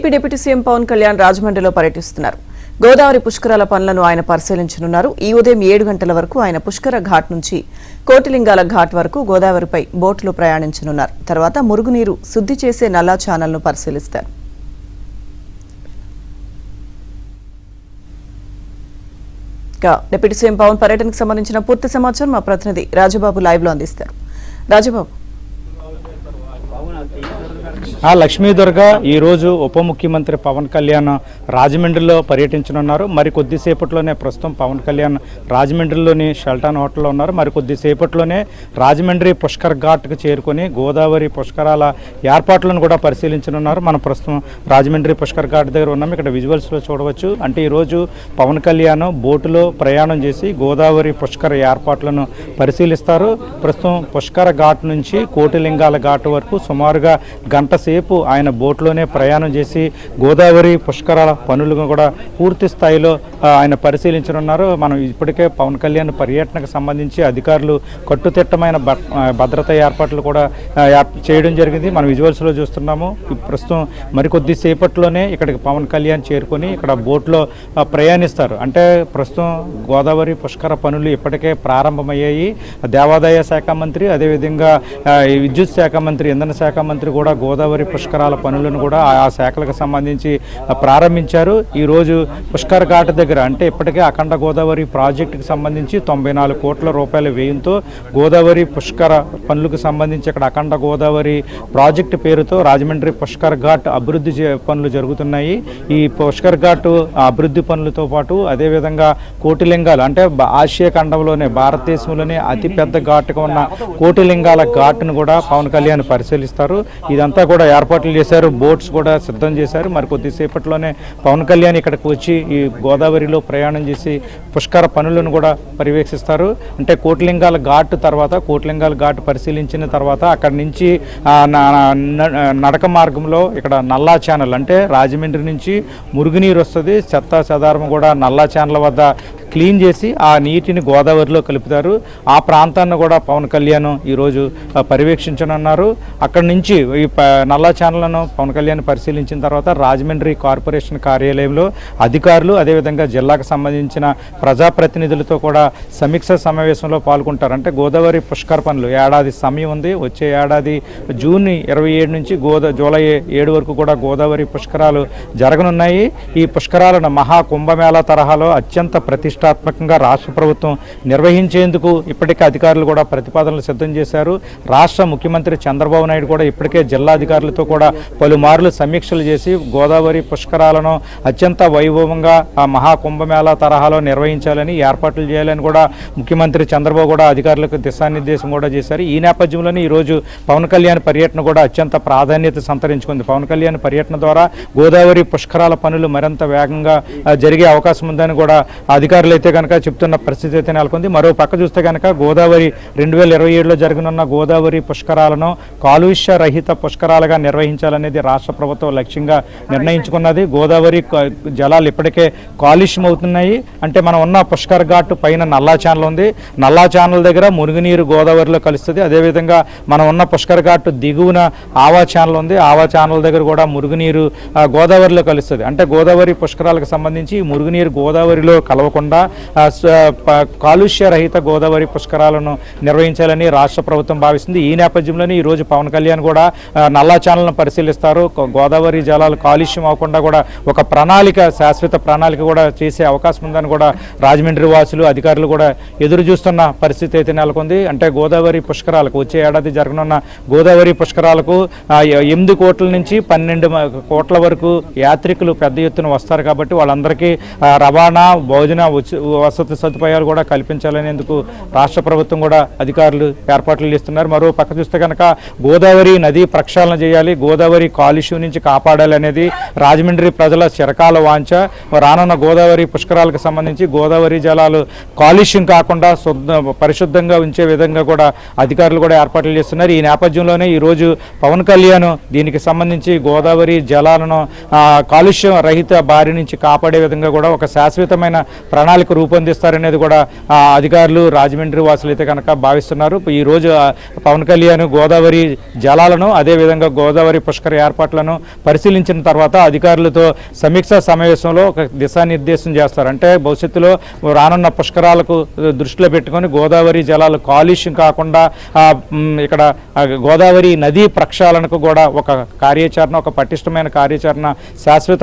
AP deputy CM Pawan Kalyan రాజమండ్రిలో పర్యటిస్తున్నారు. గోదావరి పుష్కరాల పనులను ఆయన పరిశీలించనున్నారు. ఈ ఉదయం 7 గంటల వరకు ఆయన పుష్కర ఘాట్ నుంచి కోటిలింగాల ఘాట్ వరకు గోదావరిపై బోట్లో ప్రయాణించనున్నారు. తర్వాత మురుగునీరు శుద్ధి చేసే నల్లా ఛానల్ను పరిశీలిస్తారు. డిప్యూటీ సీఎం పవన్ పర్యటనకు సంబంధించిన పూర్తి సమాచారం మా ప్రతినిధి రాజబాబు లైవ్ లో అందిస్తారు. రాజబాబు, లక్ష్మీదుర్గ ఈరోజు ఉప ముఖ్యమంత్రి పవన్ కళ్యాణ్ రాజమండ్రిలో పర్యటించనున్నారు. మరి కొద్దిసేపట్లోనే ప్రస్తుతం పవన్ కళ్యాణ్ రాజమండ్రిలోని షెల్టన్ హోటల్లో ఉన్నారు. మరి కొద్దిసేపట్లోనే రాజమండ్రి పుష్కర్ ఘాట్కు చేరుకొని గోదావరి పుష్కరాల ఏర్పాట్లను కూడా పరిశీలించనున్నారు. మనం ప్రస్తుతం రాజమండ్రి పుష్కర్ ఘాట్ దగ్గర ఉన్నాం. ఇక్కడ విజువల్స్లో చూడవచ్చు. అంటే ఈరోజు పవన్ కళ్యాణ్ బోటులో ప్రయాణం చేసి గోదావరి పుష్కర ఏర్పాట్లను పరిశీలిస్తారు. ప్రస్తుతం పుష్కర ఘాట్ నుంచి కోటిలింగాల ఘాట్ వరకు సుమారుగా గంట సేపు ఆయన బోట్లోనే ప్రయాణం చేసి గోదావరి పుష్కరాల పనులను కూడా పూర్తి స్థాయిలో ఆయన పరిశీలించనున్నారు. మనం ఇప్పటికే పవన్ కళ్యాణ్ పర్యటనకు సంబంధించి అధికారులు కట్టుదిట్టమైన భద్రతా ఏర్పాట్లు కూడా చేయడం జరిగింది. మనం విజువల్స్లో చూస్తున్నాము. ప్రస్తుతం మరికొద్ది సేపట్లోనే ఇక్కడికి పవన్ కళ్యాణ్ చేరుకొని ఇక్కడ బోట్లో ప్రయాణిస్తారు. అంటే ప్రస్తుతం గోదావరి పుష్కర పనులు ఇప్పటికే ప్రారంభమయ్యాయి. దేవాదాయ శాఖ మంత్రి, అదేవిధంగా విద్యుత్ శాఖ మంత్రి, ఇంధన శాఖ మంత్రి కూడా గోదావరి పుష్కరాల పనులను కూడా ఆ శాఖలకు సంబంధించి ప్రారంభించారు. ఈరోజు పుష్కర్ ఘాట్ దగ్గర అంటే ఇప్పటికే అఖండ గోదావరి ప్రాజెక్టుకు సంబంధించి 94 కోట్ల రూపాయల వ్యయంతో గోదావరి పుష్కర పనులకు సంబంధించి ఇక్కడ అఖండ గోదావరి ప్రాజెక్టు పేరుతో రాజమండ్రి పుష్కర్ ఘాట్ అభివృద్ధి పనులు జరుగుతున్నాయి. ఈ పుష్కర్ ఘాట్ అభివృద్ధి పనులతో పాటు అదేవిధంగా కోటిలింగాలు అంటే ఆసియా ఖండంలోనే భారతదేశంలోనే అతిపెద్ద ఘాటుగా ఉన్న కోటిలింగాల ఘాట్ను కూడా పవన్ కళ్యాణ్ పరిశీలిస్తారు. ఇదంతా కూడా ఏర్పాట్లు చేశారు. బోట్స్ కూడా సిద్ధం చేశారు. మరి కొద్దిసేపట్లోనే పవన్ కళ్యాణ్ ఇక్కడికి వచ్చి ఈ గోదావరిలో ప్రయాణం చేసి పుష్కర పనులను కూడా పర్యవేక్షిస్తారు. అంటే కోటిలింగాల ఘాట్ తర్వాత కోటిలింగాల ఘాట్ పరిశీలించిన తర్వాత అక్కడి నుంచి నడక మార్గంలో ఇక్కడ నల్లా ఛానల్ అంటే రాజమండ్రి నుంచి మురుగునీరు వస్తుంది. చెత్త చెదారం కూడా నల్లా ఛానల్ వద్ద క్లీన్ చేసి ఆ నీటిని గోదావరిలో కలుపుతారు. ఆ ప్రాంతాన్ని కూడా పవన్ కళ్యాణ్ ఈరోజు పర్యవేక్షించనున్నారు. అక్కడి నుంచి ఈ నల్లా ఛానళ్లను పవన్ కళ్యాణ్ పరిశీలించిన తర్వాత రాజమండ్రి కార్పొరేషన్ కార్యాలయంలో అధికారులు అదేవిధంగా జిల్లాకు సంబంధించిన ప్రజాప్రతినిధులతో కూడా సమీక్ష సమావేశంలో పాల్గొంటారు. అంటే గోదావరి పుష్కర పనులు ఏడాది సమయం ఉంది. వచ్చే ఏడాది జూన్ 27 నుంచి జూలై 7 వరకు కూడా గోదావరి పుష్కరాలు జరగనున్నాయి. ఈ పుష్కరాలను మహా కుంభమేళా తరహాలో అత్యంత ప్రతిష్టాత్మకంగా రాష్ట్ర ప్రభుత్వం నిర్వహించేందుకు ఇప్పటికే అధికారులు కూడా ప్రతిపాదనలు సిద్ధం చేశారు. రాష్ట్ర ముఖ్యమంత్రి చంద్రబాబు నాయుడు కూడా ఇప్పటికే జిల్లా అధికారులతో కూడా పలుమార్లు సమీక్షలు చేసి గోదావరి పుష్కరాలను అత్యంత వైభవంగా ఆ మహాకుంభమేళా తరహాలో నిర్వహించాలని ఏర్పాట్లు చేయాలని కూడా ముఖ్యమంత్రి చంద్రబాబు కూడా అధికారులకు దిశానిర్దేశం కూడా చేశారు. ఈ నేపథ్యంలోనే ఈరోజు పవన్ కళ్యాణ్ పర్యటన కూడా అత్యంత ప్రాధాన్యత సంతరించుకుంది. పవన్ కళ్యాణ్ పర్యటన ద్వారా గోదావరి పుష్కరాల పనులు మరింత వేగంగా జరిగే అవకాశం ఉందని కూడా అధికారులు అయితే కనుక చెప్తున్న పరిస్థితి అయితే నెలకొంది. మరో పక్క చూస్తే కనుక గోదావరి 2027లో జరగనున్న గోదావరి పుష్కరాలను కాలుష్య రహిత పుష్కరాలుగా నిర్వహించాలనేది రాష్ట్ర ప్రభుత్వం లక్ష్యంగా నిర్ణయించుకున్నది. గోదావరి జలాలు ఇప్పటికే కాలుష్యం అవుతున్నాయి. అంటే మనం ఉన్న పుష్కర్ ఘాట్ పైన నల్లా ఛానల్ ఉంది. నల్లా ఛానల్ దగ్గర మురుగునీరు గోదావరిలో కలుస్తుంది. అదేవిధంగా మనం ఉన్న పుష్కర్ ఘాట్ దిగువన ఆవా ఛానల్ ఉంది. ఆవా ఛానల్ దగ్గర కూడా మురుగునీరు గోదావరిలో కలుస్తుంది. అంటే గోదావరి పుష్కరాలకు సంబంధించి మురుగునీరు గోదావరిలో కలవకుండా కాలుష్య రహిత గోదావరి పుష్కరాలను నిర్వహించాలని రాష్ట్ర ప్రభుత్వం భావిస్తుంది. ఈ నేపథ్యంలోనే ఈరోజు పవన్ కళ్యాణ్ కూడా నల్లా ఛానల్ను పరిశీలిస్తారు. గోదావరి జలాలు కాలుష్యం అవ్వకుండా కూడా ఒక ప్రణాళిక, శాశ్వత ప్రణాళిక కూడా చేసే అవకాశం ఉందని కూడా రాజమండ్రి వాసులు, అధికారులు కూడా ఎదురు చూస్తున్న పరిస్థితి అయితే నెలకొంది. అంటే గోదావరి పుష్కరాలకు వచ్చే ఏడాది జరగనున్న గోదావరి పుష్కరాలకు 8 కోట్ల నుంచి 12 కోట్ల వరకు యాత్రికులు పెద్ద ఎత్తున వస్తారు. కాబట్టి వాళ్ళందరికీ రవాణా, భోజన, వసతి సదుపాయాలు కూడా కల్పించాలనేందుకు రాష్ట్ర ప్రభుత్వం కూడా అధికారులు ఏర్పాట్లు చేస్తున్నారు. మరో పక్క చూస్తే కనుక గోదావరి నదీ ప్రక్షాళన చేయాలి, గోదావరి కాలుష్యం నుంచి కాపాడాలి అనేది రాజమండ్రి ప్రజల చిరకాల వాంఛ. రానున్న గోదావరి పుష్కరాలకు సంబంధించి గోదావరి జలాలు కాలుష్యం కాకుండా పరిశుద్ధంగా ఉంచే విధంగా కూడా అధికారులు కూడా ఏర్పాట్లు చేస్తున్నారు. ఈ నేపథ్యంలోనే ఈరోజు పవన్ కళ్యాణ్ దీనికి సంబంధించి గోదావరి జలాలను కాలుష్యం రహిత బారి నుంచి కాపాడే విధంగా కూడా ఒక శాశ్వతమైన ప్రణాళిక ప్రణాళిక రూపొందిస్తారనేది కూడా అధికారులు రాజమండ్రి వాసులు అయితే కనుక భావిస్తున్నారు. ఈ రోజు పవన్ కళ్యాణ్ గోదావరి జలాలను అదేవిధంగా గోదావరి పుష్కర ఏర్పాట్లను పరిశీలించిన తర్వాత అధికారులతో సమీక్షా సమావేశంలో ఒక దిశానిర్దేశం చేస్తారు. అంటే భవిష్యత్తులో రానున్న పుష్కరాలకు దృష్టిలో పెట్టుకొని గోదావరి జలాలు కాలుష్యం కాకుండా ఇక్కడ గోదావరి నదీ ప్రక్షాళనకు కూడా ఒక కార్యాచరణ, ఒక పటిష్టమైన కార్యాచరణ, శాశ్వత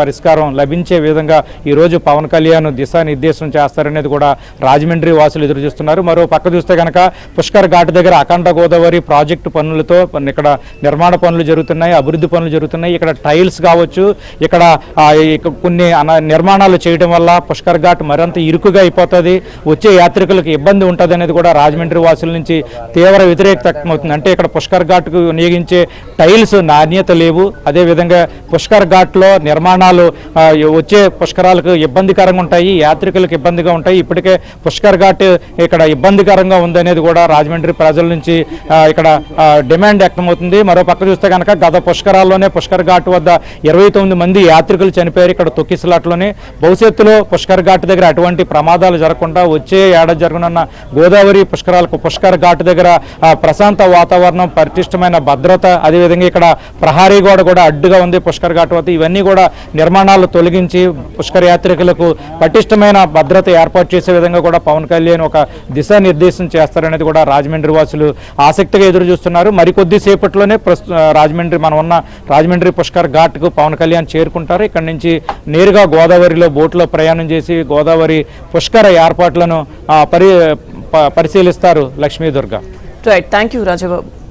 పరిష్కారం లభించే విధంగా ఈరోజు పవన్ కళ్యాణ్ దిశానిర్దేశం చేస్తారనేది కూడా రాజమండ్రి వాసులు ఎదురు చూస్తున్నారు. మరో పక్క చూస్తే కనుక పుష్కర్ ఘాట్ దగ్గర అఖండ గోదావరి ప్రాజెక్టు పనులతో ఇక్కడ నిర్మాణ పనులు జరుగుతున్నాయి, అభివృద్ధి పనులు జరుగుతున్నాయి. ఇక్కడ టైల్స్ కావచ్చు, ఇక్కడ కొన్ని నిర్మాణాలు చేయడం వల్ల పుష్కర్ ఘాట్ మరింత ఇరుకుగా అయిపోతుంది, వచ్చే యాత్రికులకు ఇబ్బంది ఉంటుంది అనేది కూడా రాజమండ్రి వాసుల నుంచి తీవ్ర వ్యతిరేకత వ్యక్తమవుతుంది. అంటే ఇక్కడ పుష్కర్ ఘాట్కు వినియోగించే టైల్స్ నాణ్యత లేవు, అదేవిధంగా పుష్కర్ ఘాట్లో నిర్మాణాలు వచ్చే పుష్కరాలకు ఇబ్బందికరంగా ఉంటాయి, యాత్రికులకు ఇబ్బందిగా ఉంటాయి. ఇప్పటికే పుష్కర్ ఘాట్ ఇక్కడ ఇబ్బందికరంగా ఉందనేది కూడా రాజమండ్రి ప్రజల నుంచి ఇక్కడ డిమాండ్ వ్యక్తమవుతుంది. మరో పక్క చూస్తే కనుక గత పుష్కరాల్లోనే పుష్కర్ ఘాట్ వద్ద 29 మంది యాత్రికులు చనిపోయారు ఇక్కడ తొక్కిసలాట్లోనే. భవిష్యత్తులో పుష్కర్ ఘాట్ దగ్గర అటువంటి ప్రమాదాలు జరగకుండా వచ్చే ఏడాది జరగనున్న గోదావరి పుష్కరాలకు పుష్కర్ ఘాట్ దగ్గర ప్రశాంత వాతావరణం, పటిష్టమైన భద్రత, అదేవిధంగా ఇక్కడ ప్రహారీ గోడ కూడా అడ్డుగా ఉంది పుష్కర్ ఘాట్ వద్ద. ఇవన్నీ కూడా నిర్మాణాలు తొలగించి పుష్కర యాత్రికులకు పటిష్టమైన భద్రత ఏర్పాటు చేసే విధంగా కూడా పవన్ కళ్యాణ్ ఒక దిశానిర్దేశం చేస్తారనేది కూడా రాజమండ్రి వాసులు ఆసక్తిగా ఎదురు చూస్తున్నారు. మరికొద్ది సేపట్లోనే మనం ఉన్న రాజమండ్రి పుష్కర్ ఘాట్కు పవన్ కళ్యాణ్ చేరుకుంటారు. ఇక్కడ నుంచి నేరుగా గోదావరిలో బోట్లో ప్రయాణం చేసి గోదావరి పుష్కర ఏర్పాట్లను పరిశీలిస్తారు Lakshmi Durga. Right, thank you Rajababu.